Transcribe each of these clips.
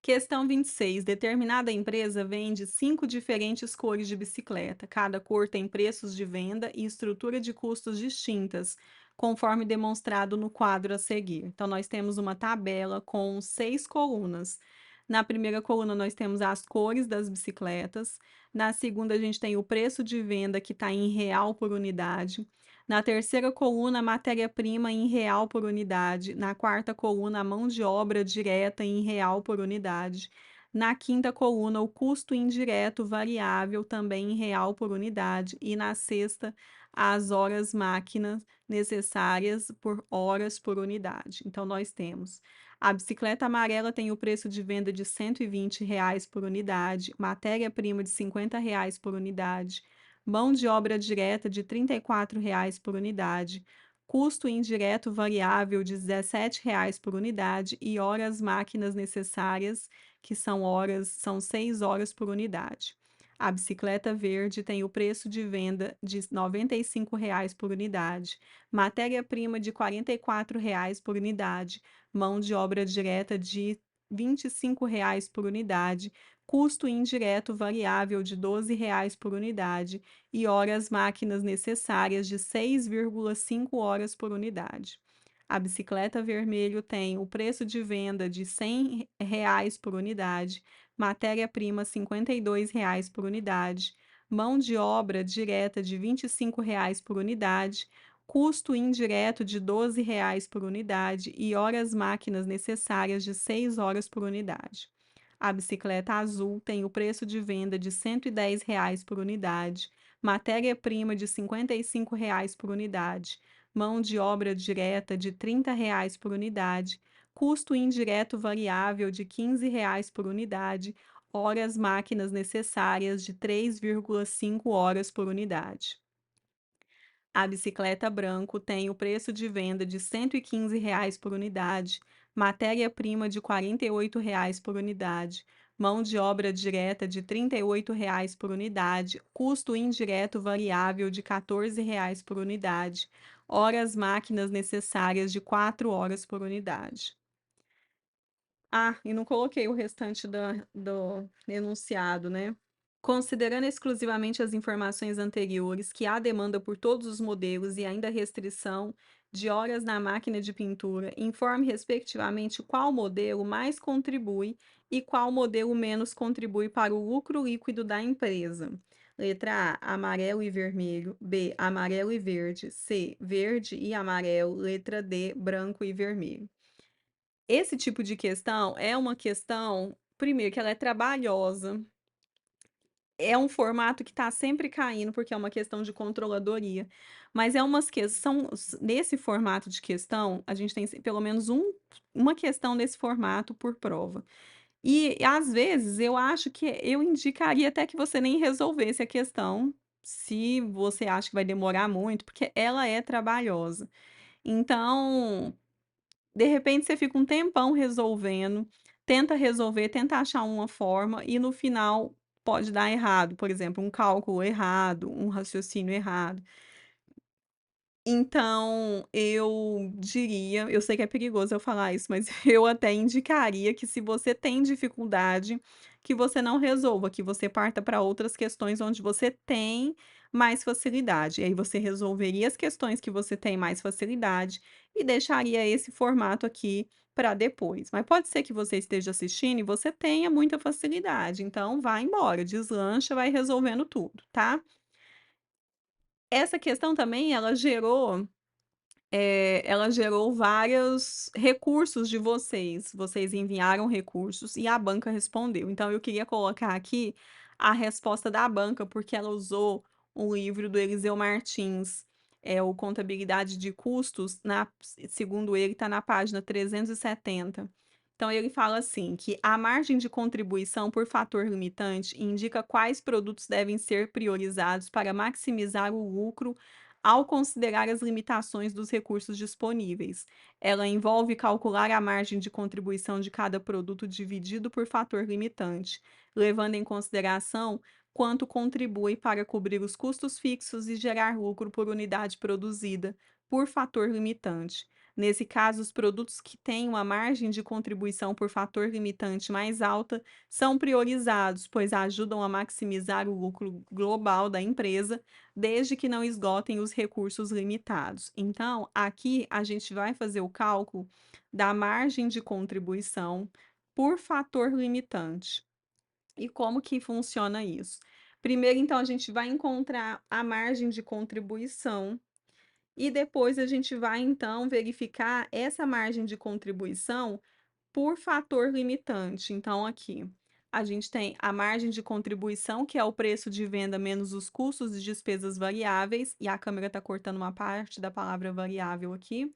Questão 26. Determinada empresa vende 5 diferentes cores de bicicleta. Cada cor tem preços de venda e estrutura de custos distintas, conforme demonstrado no quadro a seguir. Então, nós temos uma tabela com 6 colunas. Na primeira coluna, nós temos as cores das bicicletas. Na segunda, a gente tem o preço de venda, que está em real por unidade. Na terceira coluna, a matéria-prima em real por unidade. Na quarta coluna, a mão de obra direta em real por unidade. Na quinta coluna, o custo indireto variável também em real por unidade. E na sexta, as horas máquinas necessárias por horas por unidade. Então, nós temos a bicicleta amarela tem o preço de venda de R$ 120 por unidade, matéria-prima de R$ 50 por unidade, mão de obra direta de R$ 34 por unidade, custo indireto variável de R$ 17 por unidade e horas máquinas necessárias, que são 6 horas por unidade. A bicicleta verde tem o preço de venda de R$ 95 por unidade, matéria-prima de R$ 44 por unidade, mão de obra direta de R$ 25 por unidade, custo indireto variável de R$ 12 por unidade e horas máquinas necessárias de 6,5 horas por unidade. A bicicleta vermelho tem o preço de venda de R$ 100 por unidade, matéria-prima R$ 52 por unidade, mão de obra direta de R$ 25 por unidade, custo indireto de R$ 12 por unidade e horas máquinas necessárias de 6 horas por unidade. A bicicleta azul tem o preço de venda de R$ 110 por unidade, matéria-prima de R$ 55 por unidade, mão de obra direta de R$ 30 por unidade, custo indireto variável de R$ 15 por unidade, horas máquinas necessárias de 3,5 horas por unidade. A bicicleta branco tem o preço de venda de R$ 115 por unidade, matéria-prima de R$ 48 por unidade, mão de obra direta de R$ 38 por unidade, custo indireto variável de R$ 14 por unidade, horas máquinas necessárias de 4 horas por unidade. Ah, e não coloquei o restante do enunciado, né? Considerando exclusivamente as informações anteriores, que há demanda por todos os modelos e ainda restrição de horas na máquina de pintura, informe respectivamente qual modelo mais contribui e qual modelo menos contribui para o lucro líquido da empresa. Letra A, amarelo e vermelho. B, amarelo e verde. C, verde e amarelo. Letra D, branco e vermelho. Esse tipo de questão é uma questão, primeiro, que ela é trabalhosa, é um formato que está sempre caindo, porque é uma questão de controladoria, mas é umas questão nesse formato de questão, a gente tem pelo menos uma questão nesse formato por prova. E, às vezes, eu acho que eu indicaria até que você nem resolvesse a questão, se você acha que vai demorar muito, porque ela é trabalhosa. Então, de repente você fica um tempão resolvendo, tenta resolver, tenta achar uma forma e no final pode dar errado, por exemplo, um cálculo errado, um raciocínio errado. Então, eu sei que é perigoso eu falar isso, mas eu até indicaria que se você tem dificuldade, que você não resolva, que você parta para outras questões onde você tem mais facilidade. E aí você resolveria as questões que você tem mais facilidade e deixaria esse formato aqui para depois. Mas pode ser que você esteja assistindo e você tenha muita facilidade, então vai embora, deslancha, vai resolvendo tudo, tá? Essa questão também ela gerou vários recursos de vocês enviaram recursos e a banca respondeu. Então eu queria colocar aqui a resposta da banca, porque ela usou um livro do Eliseu Martins, o Contabilidade de Custos, segundo ele, está na página 370. Então ele fala assim, que a margem de contribuição por fator limitante indica quais produtos devem ser priorizados para maximizar o lucro ao considerar as limitações dos recursos disponíveis. Ela envolve calcular a margem de contribuição de cada produto dividido por fator limitante, levando em consideração quanto contribui para cobrir os custos fixos e gerar lucro por unidade produzida, por fator limitante. Nesse caso, os produtos que têm uma margem de contribuição por fator limitante mais alta são priorizados, pois ajudam a maximizar o lucro global da empresa, desde que não esgotem os recursos limitados. Então, aqui a gente vai fazer o cálculo da margem de contribuição por fator limitante. E como que funciona isso? Primeiro, então, a gente vai encontrar a margem de contribuição e depois a gente vai, então, verificar essa margem de contribuição por fator limitante. Então, aqui, a gente tem a margem de contribuição, que é o preço de venda menos os custos e despesas variáveis, e a câmera está cortando uma parte da palavra variável aqui.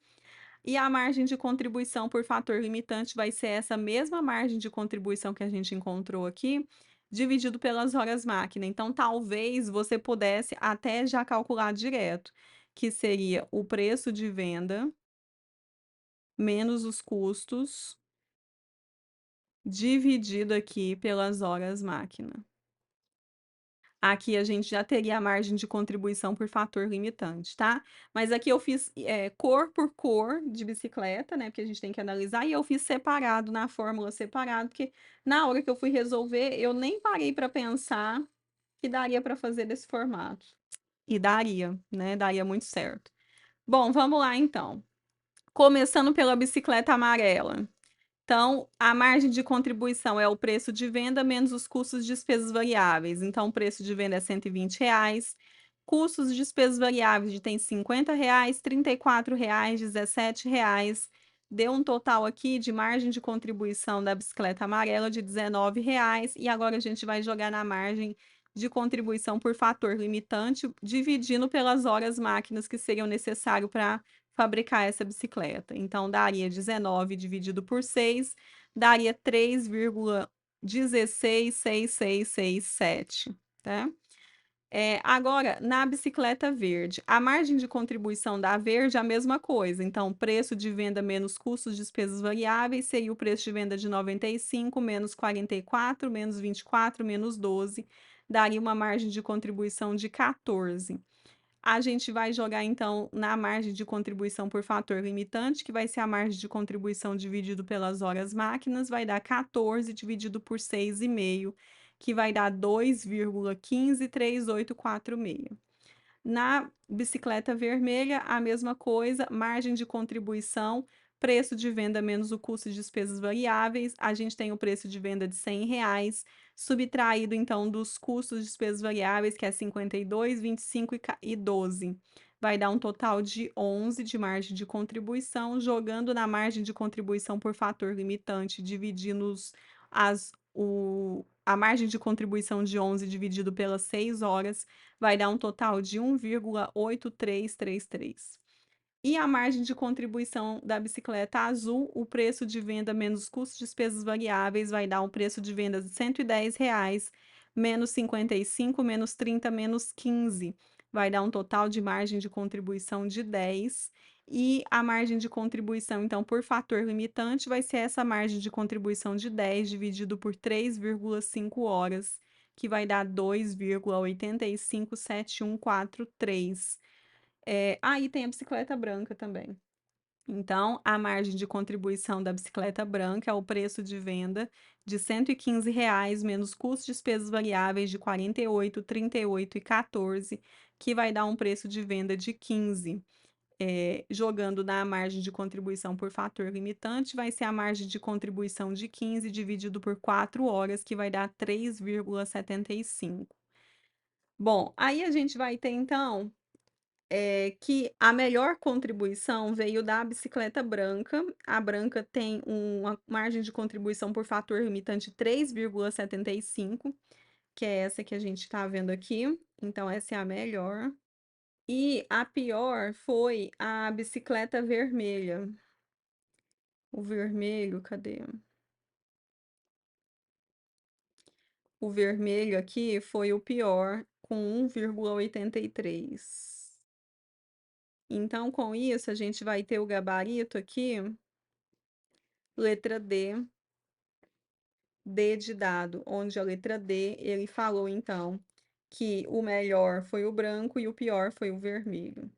E a margem de contribuição por fator limitante vai ser essa mesma margem de contribuição que a gente encontrou aqui, dividido pelas horas máquina. Então, talvez você pudesse até já calcular direto, que seria o preço de venda menos os custos, dividido aqui pelas horas máquina. Aqui a gente já teria a margem de contribuição por fator limitante, tá? Mas aqui eu fiz, cor por cor de bicicleta, né, porque a gente tem que analisar, e eu fiz separado, na fórmula separado, porque na hora que eu fui resolver, eu nem parei para pensar que daria para fazer desse formato. E daria, né, daria muito certo. Bom, vamos lá então. Começando pela bicicleta amarela. Então, a margem de contribuição é o preço de venda menos os custos e despesas variáveis. Então, o preço de venda é R$ 120, custos e despesas variáveis de tem R$ 50, R$ 34, R$ 17. Deu um total aqui de margem de contribuição da bicicleta amarela de R$ 19. E agora a gente vai jogar na margem de contribuição por fator limitante, dividindo pelas horas máquinas que seriam necessárias para fabricar essa bicicleta. Então, daria 19 dividido por 6, daria 3,166667, tá? Agora, na bicicleta verde, a margem de contribuição da verde é a mesma coisa. Então, preço de venda menos custos, despesas variáveis, seria o preço de venda de 95, menos 44, menos 24, menos 12, daria uma margem de contribuição de 14. A gente vai jogar, então, na margem de contribuição por fator limitante, que vai ser a margem de contribuição dividido pelas horas máquinas, vai dar 14 dividido por 6,5, que vai dar 2,153,846. Na bicicleta vermelha, a mesma coisa, margem de contribuição, preço de venda menos o custo de despesas variáveis. A gente tem o preço de venda de R$ 100, subtraído então dos custos de despesas variáveis, que é 52, 25 e 12. Vai dar um total de 11 de margem de contribuição, jogando na margem de contribuição por fator limitante, dividindo a margem de contribuição de 11 dividido pelas 6 horas, vai dar um total de 1,8333. E a margem de contribuição da bicicleta azul, o preço de venda menos custos de despesas variáveis, vai dar um preço de venda de R$ 110, menos 55, menos 30, menos 15. Vai dar um total de margem de contribuição de 10. E a margem de contribuição, então, por fator limitante, vai ser essa margem de contribuição de 10 dividido por 3,5 horas, que vai dar 2,857143. Aí tem a bicicleta branca também. Então, a margem de contribuição da bicicleta branca é o preço de venda de R$ 115, menos custos e despesas variáveis de 48, 38 e 14, que vai dar um preço de venda de 15. Jogando na margem de contribuição por fator limitante, vai ser a margem de contribuição de 15 dividido por 4 horas, que vai dar 3,75. Bom, aí a gente vai ter, então, que a melhor contribuição veio da bicicleta branca. A branca tem uma margem de contribuição por fator limitante 3,75, que é essa que a gente está vendo aqui. Então, essa é a melhor. E a pior foi a bicicleta vermelha. O vermelho, cadê? O vermelho aqui foi o pior, com 1,83. Então, com isso, a gente vai ter o gabarito aqui, letra D, D de dado, onde a letra D, ele falou, então, que o melhor foi o branco e o pior foi o vermelho.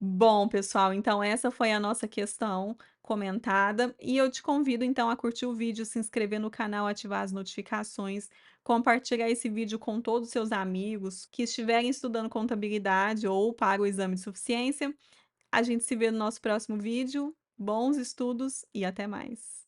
Bom, pessoal, então essa foi a nossa questão comentada e eu te convido então a curtir o vídeo, se inscrever no canal, ativar as notificações, compartilhar esse vídeo com todos os seus amigos que estiverem estudando contabilidade ou para o exame de suficiência. A gente se vê no nosso próximo vídeo. Bons estudos e até mais.